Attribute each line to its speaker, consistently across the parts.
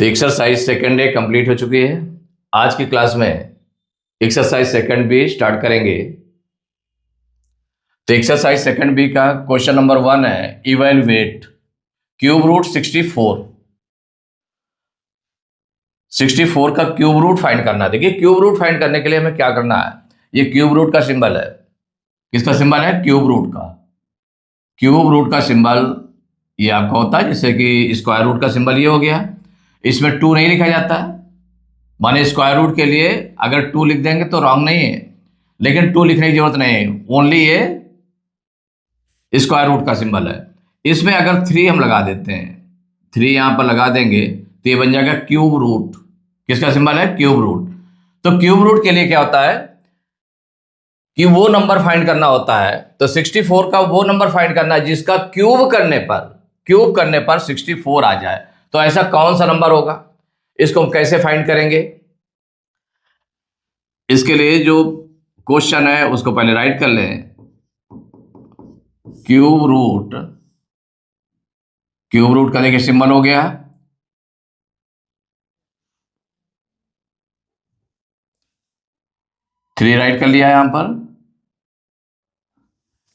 Speaker 1: तो exercise second day complete हो चुकी है। आज की क्लास में एक्सरसाइज सेकंड बी स्टार्ट करेंगे। तो एक्सरसाइज सेकंड बी का क्वेश्चन नंबर 1 है इवैल्यूएट क्यूब रूट 64 का क्यूब रूट फाइंड करना है। देखिए क्यूब रूट फाइंड करने के लिए हमें क्या करना है, ये क्यूब रूट का सिंबल है। किसका सिंबल है? क्यूब रूट का। क्यूब रूट का सिंबल ये आपका होता है, जैसे कि स्क्वायर रूट का सिंबल ये हो गया। इसमें 2 नहीं लिखा जाता है, माने स्क्वायर रूट के लिए अगर 2 लिख देंगे तो रॉन्ग नहीं है, लेकिन 2 लिखने की जरूरत नहीं है, ओनली ये स्क्वायर रूट का सिंबल है। इसमें अगर 3 हम लगा देते हैं, 3 यहां पर लगा देंगे तो ये बन जाएगा क्यूब रूट। किसका सिंबल है? Cube root. तो क्यूब रूट के लिए क्या होता है कि वो नंबर फाइंड करना होता है। तो 64 का वो नंबर फाइंड करना है जिसका क्यूब करने पर 64 आ जाए। तो ऐसा कौन सा नंबर होगा, इसको हम कैसे फाइंड करेंगे? इसके लिए जो क्वेश्चन है उसको पहले राइट कर लें। क्यूब रूट का देखिए सिंबल हो गया, थ्री राइट कर लिया यहां पर।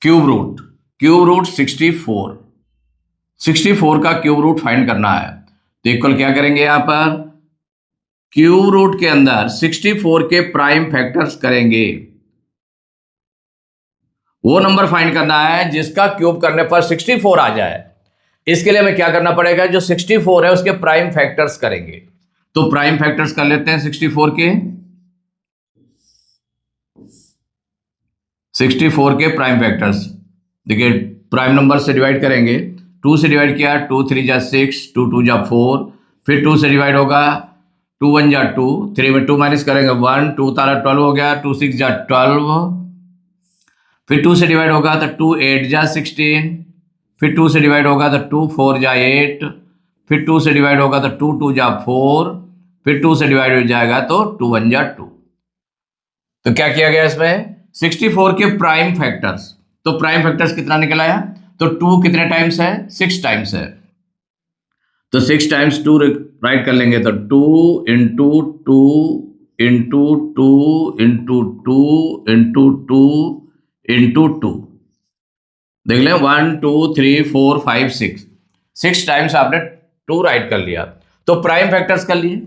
Speaker 1: क्यूब रूट 64 का क्यूब रूट फाइंड करना है। तो इक्वल क्या करेंगे यहां पर, क्यूब रूट के अंदर 64 के प्राइम फैक्टर्स करेंगे। वो नंबर फाइंड करना है जिसका क्यूब करने पर 64 आ जाए। इसके लिए हमें क्या करना पड़ेगा, जो 64 है उसके प्राइम फैक्टर्स करेंगे। तो प्राइम फैक्टर्स कर लेते हैं 64 के प्राइम फैक्टर्स। देखिए प्राइम नंबर से डिवाइड करेंगे, 2 से डिवाइड किया, 2 3 जा 6, 2 2 जा 4, फिर 2 से डिवाइड होगा, 2 1 जा 2, 3 में 2 माइनस करेंगे 1, 2 तारा 12 हो गया, 2 6 जा 12, फिर 2 से डिवाइड होगा तो 2 8 जा 16, फिर 2 से डिवाइड होगा तो 2 4 जा 8, फिर 2 से डिवाइड होगा तो 2 2 जा 4, फिर 2 से डिवाइड हो जाएगा तो 2 1 जा 2। तो क्या किया गया इसमें, 64 के प्राइम फैक्टर्स। तो प्राइम फैक्टर्स कितना निकल आया, तो 2 कितने टाइम्स है, 6 टाइम्स है। तो 6 टाइम्स 2 राइट कर लेंगे तो 2 into 2 into 2 into 2 into 2 into 2। देख लें 1 2 3 4 5 6 टाइम्स आपने 2 राइट कर लिया। तो प्राइम फैक्टर्स कर लिए।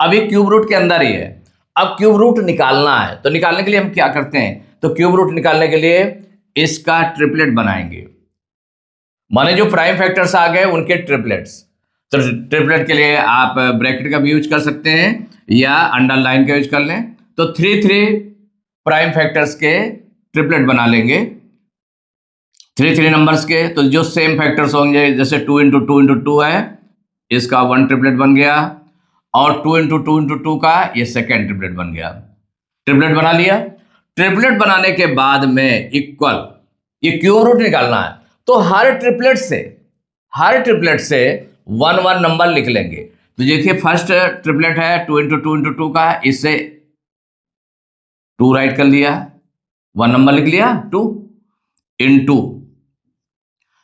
Speaker 1: अभी क्यूब रूट के अंदर ही है, अब क्यूब रूट निकालना है। तो निकालने के लिए हम क्या करते हैं, तो क्यूब रूट निकालने के लिए इसका ट्रिपलेट बनाएंगे, माने जो प्राइम फैक्टर्स आ गए उनके ट्रिपलेट्स। तो ट्रिपलेट के लिए आप ब्रैकेट का भी यूज कर सकते हैं या अंडरलाइन का यूज कर लें। तो 3 3 प्राइम फैक्टर्स के ट्रिपलेट बना लेंगे, 3 3 नंबर्स के। तो जो सेम फैक्टर्स होंगे, जैसे 2 इंटू 2 इंटू 2 है, इसका 1 ट्रिपलेट बन गया, और 2 इंटू 2 इंटू 2 का ये सेकेंड ट्रिपलेट बन गया। ट्रिपलेट बना लिया। ट्रिपलेट बनाने के बाद में इक्वल ये क्यूब रूट निकालना है। तो हर ट्रिपलेट से 1 1 नंबर लिख लेंगे। तो देखिए फर्स्ट ट्रिपलेट है 2 इंटू 2 इंटू 2 का, इससे 2 राइट कर लिया, 1 नंबर लिख लिया 2 इंटू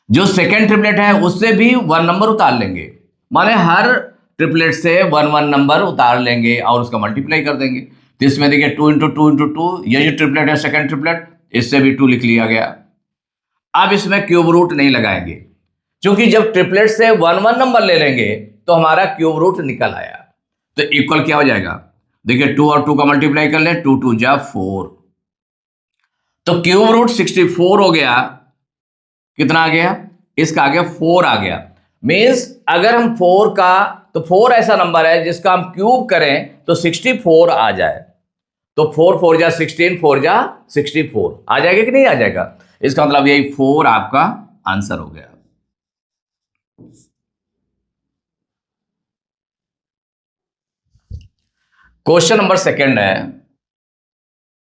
Speaker 1: जो सेकेंड ट्रिपलेट है उससे भी 1 नंबर उतार लेंगे, माने हर ट्रिपलेट से 1 1 नंबर उतार लेंगे और उसका मल्टीप्लाई कर देंगे। तो इसमें देखिए 2 इंटू 2 इंटू 2, ये जो ट्रिपलेट है सेकेंड ट्रिपलेट, इससे भी 2 लिख लिया गया। अब इसमें क्यूब रूट नहीं लगाएंगे, क्योंकि जब ट्रिपलेट से 1 1 नंबर ले लेंगे तो हमारा क्यूब रूट निकल आया। तो इक्वल क्या हो जाएगा, देखिए 2 और 2 का मल्टीप्लाई कर ले, 2 2 जा 4। तो क्यूब रूट 64 हो गया, कितना आ गया, इसका आ गया 4 आ गया। मीन्स अगर हम 4 का, तो 4 ऐसा नंबर है जिसका हम क्यूब करें तो 64 आ जाए। तो 4 4 जा 16, 4 जा 64 आ जाएगा कि नहीं आ जाएगा? इसका मतलब यही 4 आपका आंसर हो गया। क्वेश्चन नंबर सेकंड है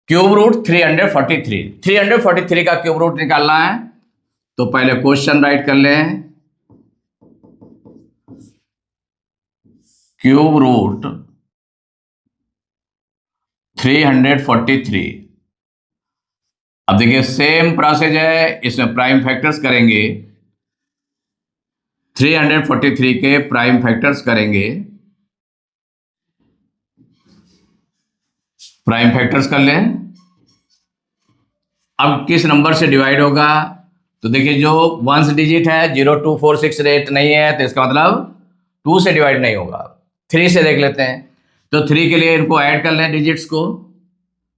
Speaker 1: क्यूब रूट 343 का क्यूब रूट निकालना है। तो पहले क्वेश्चन राइट कर लें, क्यूब रूट 343। अब देखिए सेम प्रोसेस है, इसमें प्राइम फैक्टर्स करेंगे, 343 के प्राइम फैक्टर्स करेंगे। प्राइम फैक्टर्स कर लें। अब किस नंबर से डिवाइड होगा, तो देखिए जो वंस डिजिट है 0 2 4 6 8 नहीं है, तो इसका मतलब 2 से डिवाइड नहीं होगा। 3 से देख लेते हैं, तो 3 के लिए इनको ऐड कर लें डिजिट्स को,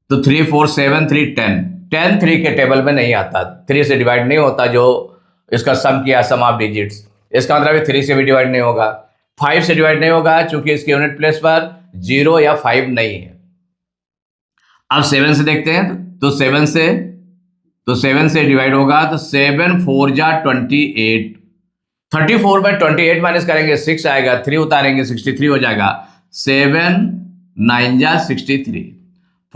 Speaker 1: तो 3 4 7 3 10 10 3 के टेबल में नहीं आता, 3 से डिवाइड नहीं होता जो इसका सम किया, सम ऑफ डिजिट्स। इसका मतलब 3 से भी डिवाइड नहीं होगा, 5 से डिवाइड नहीं होगा क्योंकि इसके यूनिट प्लेस पर 0 या 5 नहीं है। अब 7 से देखते हैं, तो 7 से डिवाइड होगा, तो 7 4 जा 28, 34 में 28 माइनस करेंगे 6 आएगा, 3 उतारेंगे 63 हो जाएगा, 7 9 जा 63,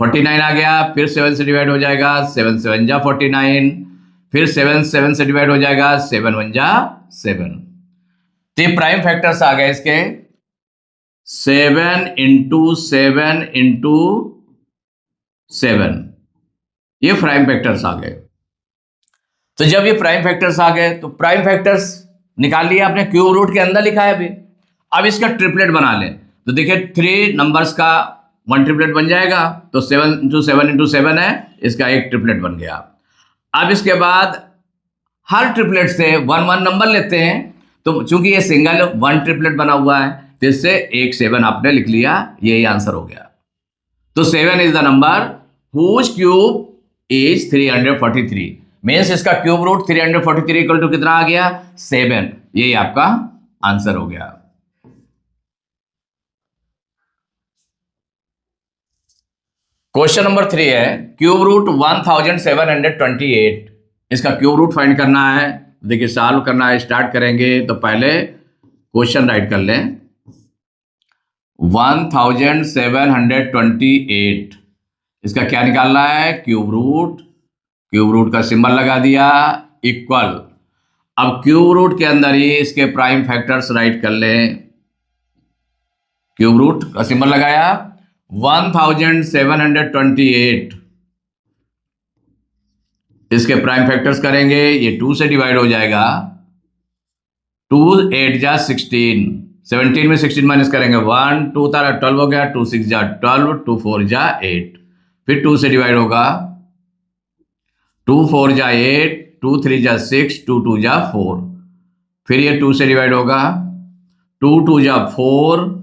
Speaker 1: 49 आ गया। फिर 7 से डिवाइड हो जाएगा, 7 7 जा 49, फिर 7 7 से डिवाइड हो जाएगा, 7 1 जा 7। तो ये प्राइम फैक्टर्स आ गए इसके, 7 इंटू 7 इंटू 7, ये प्राइम फैक्टर्स आ गए। तो जब ये प्राइम फैक्टर्स आ गए, तो प्राइम फैक्टर्स निकाल लिया आपने, क्यूब रूट के अंदर लिखा है अभी। अब इसका ट्रिपलेट बना लें, तो देखिए 3 नंबर्स का 1 ट्रिपलेट बन जाएगा, तो 7 इंटू 7 इंटू 7 है, इसका एक ट्रिपलेट बन गया। अब इसके बाद हर ट्रिपलेट से 1 1 नंबर लेते हैं, तो चूंकि ये सिंगल 1 ट्रिपलेट बना हुआ है, तो इससे एक 7 आपने लिख लिया, यही आंसर हो गया। तो 7 is the number whose cube is 343, means इसका क्यूब रूट 343 इक्वल टू कितना आ गया, 7। यही आपका आंसर हो गया। क्वेश्चन नंबर 3 है, क्यूब रूट 1728, इसका क्यूब रूट फाइंड करना है। देखिए सॉल्व करना है, स्टार्ट करेंगे तो पहले क्वेश्चन राइट कर लें। 1728, इसका क्या निकालना है, क्यूब रूट। क्यूब रूट का सिंबल लगा दिया, इक्वल। अब क्यूब रूट के अंदर ही इसके प्राइम फैक्टर्स राइट कर लें। क्यूब रूट का सिंबल लगाया, 1728, इसके प्राइम फैक्टर्स करेंगे, ये 2 से डिवाइड हो जाएगा, 2 8 जा 16, 17 में 16 माइनस करेंगे 1, 2 तारा 12 हो गया, 2 6 जा 12, 2 4 जा 8, फिर 2 से डिवाइड होगा, 2 4 जा 8, 2 3 जा 6, 2 2 जा 4, फिर ये 2 से डिवाइड होगा, 2 2 जा 4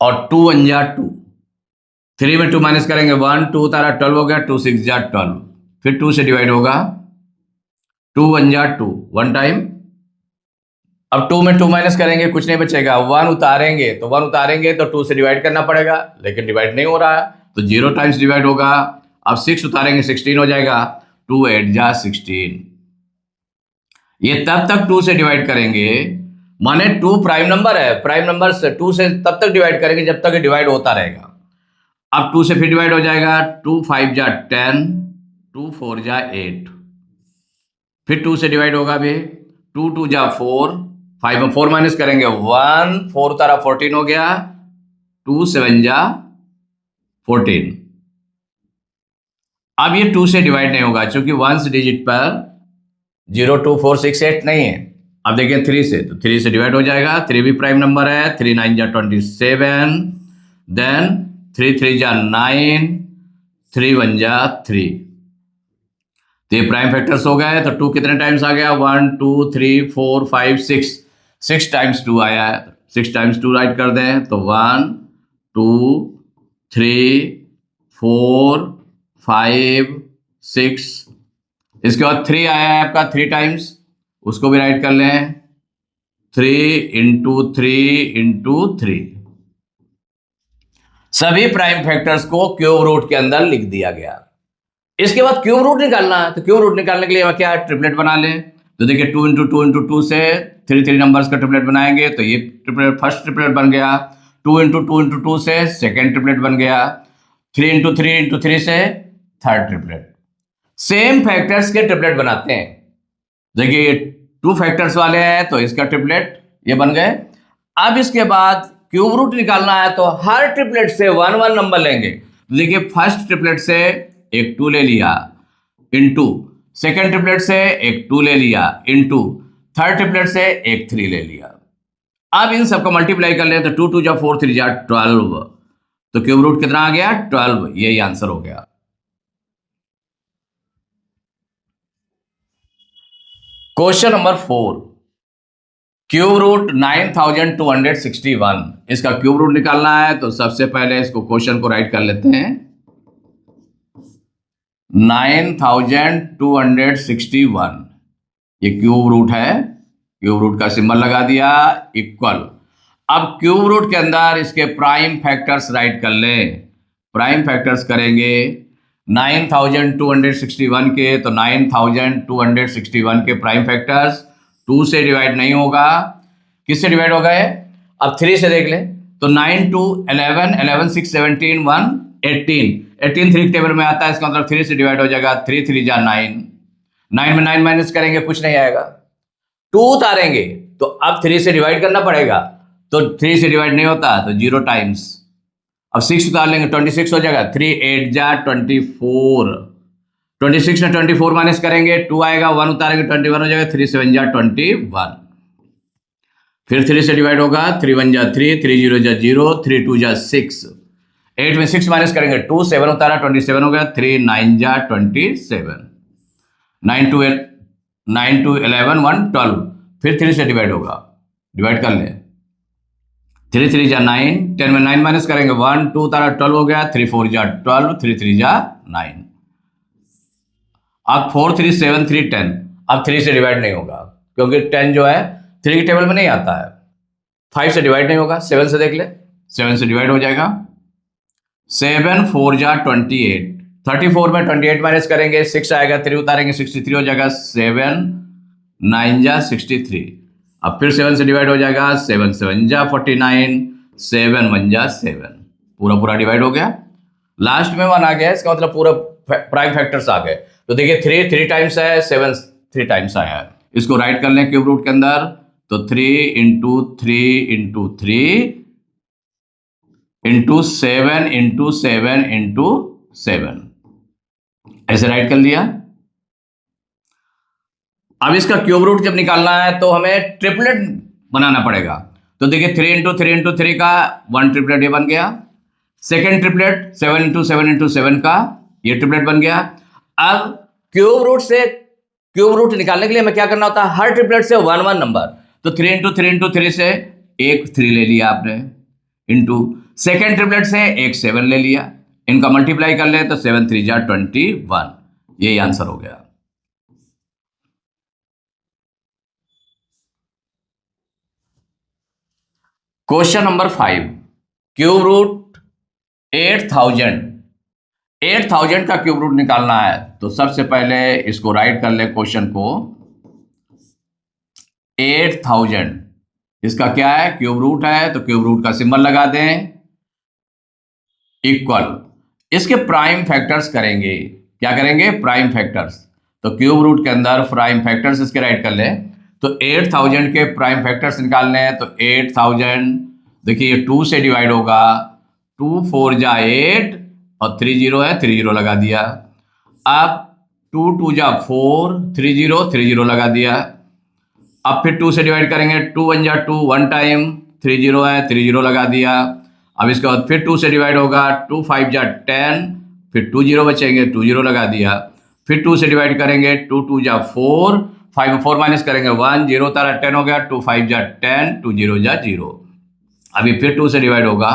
Speaker 1: और 2 1 जा 2, 3 में 2 माइनस करेंगे 1, 2 तारा 12 हो गया, 2 6 जा 12, फिर 2 से डिवाइड होगा, 2 1 जा 2, 1 टाइम। अब 2 में 2 माइनस करेंगे, कुछ नहीं बचेगा, 1 उतारेंगे, तो 1 उतारेंगे तो 2 से डिवाइड करना पड़ेगा, लेकिन डिवाइड नहीं हो रहा है, तो 0 टाइम्स डिवाइड होगा। अब 6 उतारेंगे 16 हो जाएगा, 2 8 जा 16। ये तब तक 2 से डिवाइड करेंगे, माने 2 प्राइम नंबर है, प्राइम नंबर से 2 से तब तक डिवाइड करेंगे जब तक डिवाइड होता रहेगा। अब 2 से फिर डिवाइड हो जाएगा, 2 5 जा 10, 2 4 जा 8, फिर 2 से डिवाइड होगा भी, 2 2 जा 4, 5 में 4 माइनस करेंगे 1, 4 तारा 14 हो गया, 2 7 जा 14। अब ये 2 से डिवाइड नहीं होगा क्योंकि वंस डिजिट पर 0 2 4 6 8 नहीं है। अब देखिए 3 से, तो 3 से डिवाइड हो जाएगा, 3 भी प्राइम नंबर है, 3 9 जा 27, देन 3 3 जा 9, 3 1 जा 3, तो ये प्राइम फैक्टर्स हो गए। तो 2 कितने टाइम्स आ गया, 1 2 3 4 5 6, 6 टाइम्स 2 आया है, 6 टाइम्स 2 राइट कर दें, तो 1 2 3 4 5 6, इसके बाद 3 आया है आपका 3 टाइम्स, उसको भी राइट कर लें, 3 इंटू 3 इंटू 3। सभी प्राइम फैक्टर्स को क्यूब रूट के अंदर लिख दिया गया। इसके बाद क्यूब रूट निकालना है, तो क्यूब रूट निकालने के लिए क्या है, ट्रिपलेट बना लें। तो देखिए 2 इंटू 2 इंटू 2 से 3 नंबर्स का ट्रिपलेट बनाएंगे, तो ये ट्रिपलेट फर्स्ट ट्रिपलेट बन गया। 2 इंटू 2 इंटू 2 से सेकेंड ट्रिपलेट बन गया। 3 इंटू 3 इंटू 3 से थर्ड ट्रिपलेट। सेम फैक्टर्स के ट्रिपलेट बनाते हैं। देखिए ये 2 फैक्टर्स वाले हैं, तो इसका ट्रिपलेट ये बन गए। अब इसके बाद क्यूब रूट निकालना है, तो हर ट्रिपलेट से 1 1 नंबर लेंगे। तो देखिए फर्स्ट ट्रिपलेट से एक 2 ले लिया, इंटू सेकेंड ट्रिपलेट से एक 2 ले लिया, इंटू थर्ड ट्रिपलेट से एक 3 ले लिया। अब इन सबको मल्टीप्लाई कर लें, तो 2 2 जा 4 3 जा 12, तो क्यूब रूट कितना आ गया 12, यही आंसर हो गया। क्वेश्चन नंबर 4, क्यूब रूट 9261, इसका क्यूब रूट निकालना है। तो सबसे पहले इसको क्वेश्चन को राइट कर लेते हैं। 9261 ये क्यूब रूट है, क्यूब रूट का सिंबल लगा दिया, इक्वल। अब क्यूब रूट के अंदर इसके प्राइम फैक्टर्स राइट कर लें। प्राइम फैक्टर्स करेंगे 9261 के, तो 9261 के प्राइम फैक्टर्स 2 से डिवाइड नहीं होगा, किससे डिवाइड होगा ये? अब 3 से देख लें। तो 9 2 11, 11 6 17 1 18, 18 3 टेबल में आता है, इसका मतलब 3 से डिवाइड हो जाएगा। 3 3 जा 9, 9 में 9 माइनस करेंगे कुछ नहीं आएगा। 2 उतारेंगे तो अब 3 से डिवाइड करना पड़ेगा, तो 3 से डिवाइड नहीं होता तो 0 टाइम्स। अब 6 उतार लेंगे 26 हो जाएगा। 3 8 जा 24, 26 में 24 माइनस करेंगे 2 आएगा, 1 उतारेंगे 21 हो जाएगा। 3 7 जा 21, फिर 3 से डिवाइड होगा। 3 1 जा 3, 3 0 जा 0, 3 2 जा 6, 8 में 6 माइनस करेंगे 2, 7 उतारा 27 हो गया। 3 9 जा 27, 9 2 11 1 12, फिर 3 से डिवाइड होगा, डिवाइड कर लें। 3 3 जा 9, 10 में 9 माइनस करेंगे 1 2 उतारा 12 हो गया। 3 4 जा 12, 3 3 जा 9। अब 4 3 7 3 10, अब 3 से डिवाइड नहीं होगा क्योंकि 10 जो है 3 की टेबल में नहीं आता है। 5 से डिवाइड नहीं होगा, 7 से देख ले, 7 से डिवाइड हो जाएगा। 7 4 जा 28, 34 में 28 माइनस करेंगे 6 आएगा, 3 उतारेंगे 63 हो जाएगा। 7 9 जा 63, अब फिर 7 से डिवाइड हो जाएगा। 7 7 जा 49, 7 1 जा 7, पूरा डिवाइड हो गया। लास्ट में 1 आ गया, इसका मतलब पूरा प्राइम फैक्टर्स आ गए। तो देखिए 3 टाइम्स है, 7 3 टाइम्स आया है। इसको राइट कर लें क्यूब रूट के अंदर, तो 3 into 3 into 3 into 7 into 7 into 7, ऐसे राइट कर लिया। अब इसका क्यूब रूट जब निकालना है तो हमें ट्रिपलेट बनाना पड़ेगा। तो देखिए 3 इंटू 3 इंटू 3 का 1 ट्रिपलेट ये बन गया। सेकेंड ट्रिपलेट 7 इंटू 7 इंटू 7 का ये ट्रिपलेट बन गया। अब क्यूब रूट से क्यूब रूट निकालने के लिए हमें क्या करना होता है? हर ट्रिपलेट से 1 1 नंबर। तो 3 इंटू 3 इंटू 3 से एक 3 ले लिया आपने, इंटू सेकेंड ट्रिपलेट से एक 7 ले लिया, इनका मल्टीप्लाई कर ले तो 7 3 जा 21, यही आंसर हो गया। क्वेश्चन नंबर 5, क्यूब रूट 8000 का क्यूब रूट निकालना है। तो सबसे पहले इसको राइट कर ले क्वेश्चन को। 8000 इसका क्या है? क्यूब रूट है, तो क्यूब रूट का सिंबल लगा दें, इक्वल। इसके प्राइम फैक्टर्स करेंगे, क्या करेंगे? Prime factors. तो क्यूब रूट के अंदर प्राइम फैक्टर्स इसके राइट कर लें। तो 8000 के प्राइम फैक्टर्स निकालने हैं। तो 8000 देखिए 2 से डिवाइड होगा, 2 4 जा 8 और 3 0 है, 3 0 लगा दिया। अब 2 2 जा 4, 3 0 लगा दिया। अब फिर 2 से डिवाइड करेंगे, 2 1 जा 2 1 टाइम, 3 0 है, 3 0 लगा दिया। अब इसके बाद फिर 2 से डिवाइड होगा, 2 5 जा 10, फिर 2 0 बचेंगे, 2 0 लगा दिया। फिर 2 से डिवाइड करेंगे, 2 2 जा 4, 5 में 4 माइनस करेंगे 1 0 तारा 10 हो गया। 2 5 जा 10, 2 0 जा 0। अभी फिर 2 से डिवाइड होगा,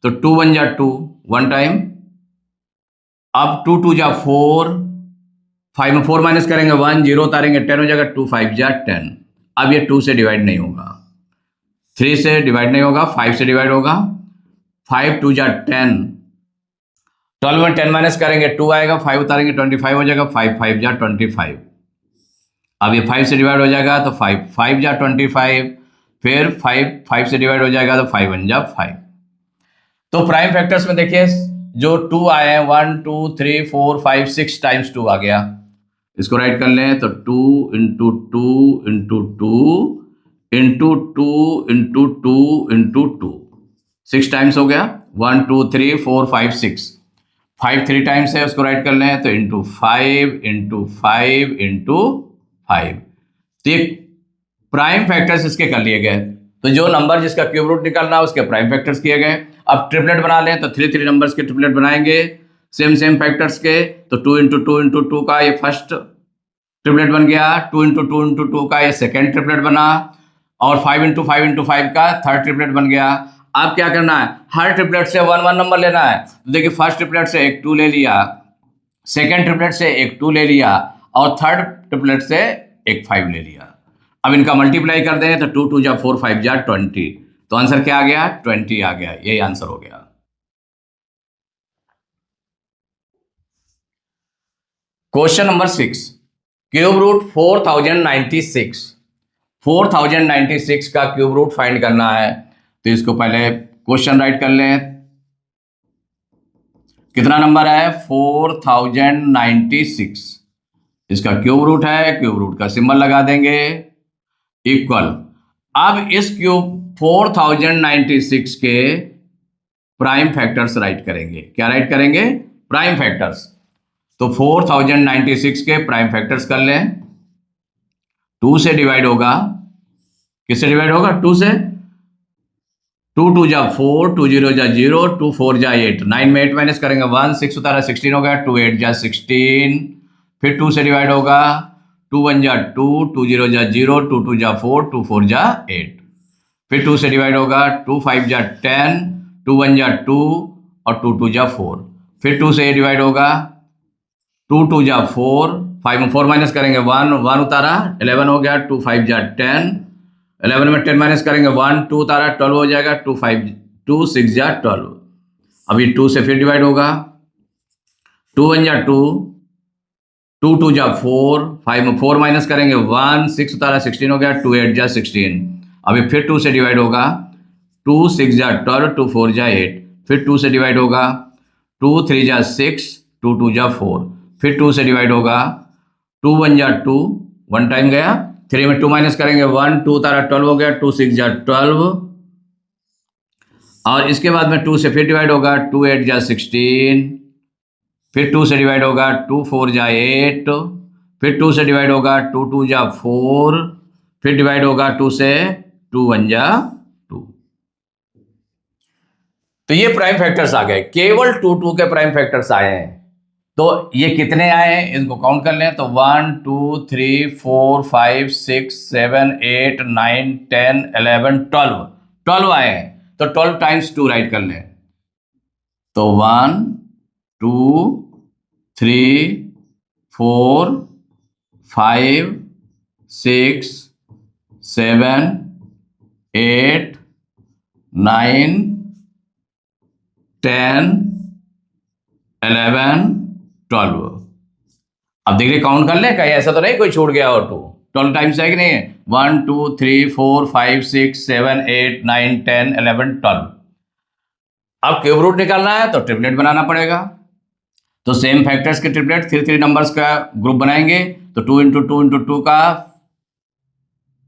Speaker 1: तो 2 1 जा 2 1 टाइम। अब 2 2 जा 4, 5 में 4 माइनस करेंगे 1 0 उतारेंगे 10 हो जाएगा। 2 5 जा 10। अब ये 2 से डिवाइड नहीं होगा, 3 से डिवाइड नहीं होगा, 5 से डिवाइड होगा। 5 2 जा 10, 12 में 10 माइनस करेंगे 2 आएगा, 5 उतारेंगे 25 हो जाएगा। 5 5 जा 25। अब ये 5 से डिवाइड हो जाएगा, तो 5 5 जा 25, फिर 5 5 से डिवाइड हो जाएगा, तो 5 1 जा 5। तो प्राइम फैक्टर्स में देखिए जो 2 आए हैं, 1 2 3 4 5 6 टाइम्स 2 आ गया। इसको राइट कर लें, तो 2 into 2 into 2 into 2 into 2 into 2, 6 times हो गया। 1 2 3 4 5 6, 5 3 टाइम्स है, उसको राइट कर लें, तो इंटू 5 इंटू 5 इंटू 5। तो ये प्राइम फैक्टर्स इसके कर लिए गए। तो जो नंबर जिसका क्यूब रूट निकालना है उसके प्राइम फैक्टर्स किए गए। अब ट्रिपलेट बना लें तो 3 नंबर्स के ट्रिपलेट बनाएंगे सेम फैक्टर्स के। तो 2 × 2 × 2 का ये फर्स्ट ट्रिपलेट बन गया, 2 × 2 × 2 का ये सेकेंड ट्रिपलेट बना, और 5 × 5 × 5 का थर्ड ट्रिपलेट बन गया। अब क्या करना है, हर ट्रिपलेट से 1 1 नंबर लेना है। तो देखिए फर्स्ट ट्रिपलेट से एक 2 ले लिया, सेकेंड ट्रिपलेट से एक 2 ले लिया, और थर्ड ट्रिपलेट से एक 5 ले लिया। अब इनका मल्टीप्लाई कर दें तो 2 × 2 = 4, 5 = 20। तो आंसर क्या आ गया, 20 आ गया। यही आंसर हो गया। Question number 6, cube root 4096। 4096 का क्यूब रूट फाइंड करना है। तो इसको पहले क्वेश्चन राइट कर लें। कितना नंबर है, 4096। इसका क्यूब रूट है, क्यूब रूट का सिंबल लगा देंगे इक्वल। अब इस क्यूब 4096 के प्राइम फैक्टर्स राइट करेंगे। क्या राइट करेंगे, प्राइम फैक्टर्स। तो 4096 के प्राइम फैक्टर्स कर लें। 2 से डिवाइड होगा, किससे डिवाइड होगा, 2 से। 2 × 2 = 4, 2 × 0 = 0, 2 × 4 = 8, 9 में 8 माइनस करेंगे 1, 6 उतारा 16 हो गया, 2 × 8 = 16। फिर 2 से डिवाइड होगा, 2 × 1 = 2, 2 × 0 = 0, 2 × 2 = 4, 2 × 4 = 8। फिर 2 से डिवाइड होगा, 2 × 5 = 10, 2 × 1 = 2, और 2 × 2 = 4। फिर 2 से डिवाइड होगा, 2 × 2 = 4, 5 में 4 माइनस करेंगे 1, 1 उतारा 11 हो गया, 2 × 5 = 10, 11 में 10 माइनस करेंगे 1, 2 उतारा 12 हो जाएगा, 2 × 6 = 12। अभी 2 से फिर डिवाइड होगा, 2 × 1 = 2, 2 × 2 = 4, 5 में 4 माइनस करेंगे 1, 6 उतारा 16 हो गया, 2 × 8 = 16। अभी फिर 2 से डिवाइड होगा, 2 × 6 = 12, 2 × 4 = 8। फिर 2 से डिवाइड होगा, 2 × 3 = 6, 2 × 2 = 4। फिर 2 से डिवाइड होगा, 2 × 1 = 2, 1 टाइम गया, 3 में 2 माइनस करेंगे 1, 2 उतारा 12 हो गया, 2 × 6 = 12। और इसके बाद में 2 से फिर डिवाइड होगा, 2 × 8 = 16। फिर 2 से डिवाइड होगा, 2 × 4 = 8। फिर 2 से डिवाइड होगा, 2 × 2 = 4। फिर डिवाइड होगा 2 से, 2 × 1 = 2। तो ये प्राइम फैक्टर्स आ गए, केवल 2 2 के प्राइम फैक्टर्स आए हैं। तो ये कितने आए हैं इसको काउंट कर लें। तो 1 2 3 4 5 6 7 8 9 10 11 12 आए हैं। तो 12 × 2 राइट कर लें। तो 1 2 3 4 5 6 7 8 9 10 11 12। अब देखिए काउंट कर ले, कहीं ऐसा तो नहीं कोई छूट गया और 12 टाइम्स है कि नहीं है। 1 2 3 4 5 6 7 8 9 10 11 12। अब क्यूब रूट निकालना है तो ट्रिपलेट बनाना पड़ेगा। तो सेम फैक्टर्स के ट्रिपलेट 3 नंबर्स का ग्रुप बनाएंगे। तो 2 × 2 × 2 का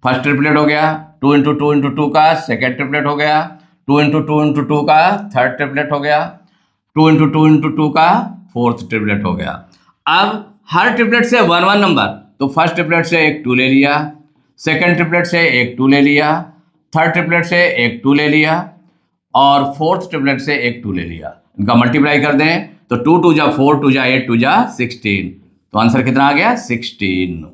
Speaker 1: फर्स्ट ट्रिपलेट हो गया, 2 × 2 × 2 का सेकेंड ट्रिपलेट हो गया, 2 × 2 × 2 का थर्ड ट्रिपलेट हो गया, 2 × 2 × 2 का फोर्थ ट्रिपलेट हो गया। अब हर ट्रिपलेट से 1 1 नंबर। तो फर्स्ट ट्रिपलेट से एक 2 ले लिया, सेकेंड ट्रिपलेट से एक 2 ले लिया, थर्ड ट्रिपलेट से एक 2 ले लिया, और फोर्थ ट्रिपलेट से एक 2 ले लिया। इनका मल्टीप्लाई कर दें तो 2 × 2 = 4, 2 × 8, 2 × 16। तो आंसर कितना आ गया, 16।